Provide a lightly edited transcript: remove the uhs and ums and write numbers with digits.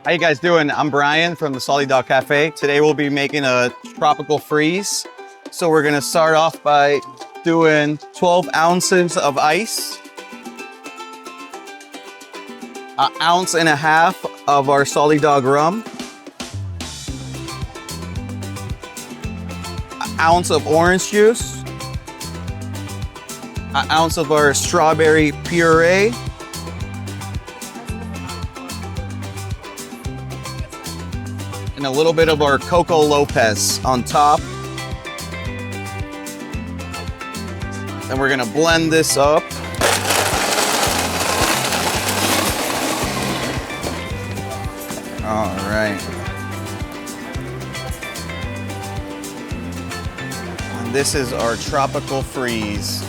How you guys doing? I'm Brian from the Salty Dog Cafe. Today we'll be making a tropical freeze. So we're gonna start off by doing 12 ounces of ice, an ounce and a half of our Salty Dog Rum, an ounce of orange juice, an ounce of our strawberry puree, and a little bit of our Coco Lopez on top. And we're gonna blend this up. All right. And this is our tropical freeze.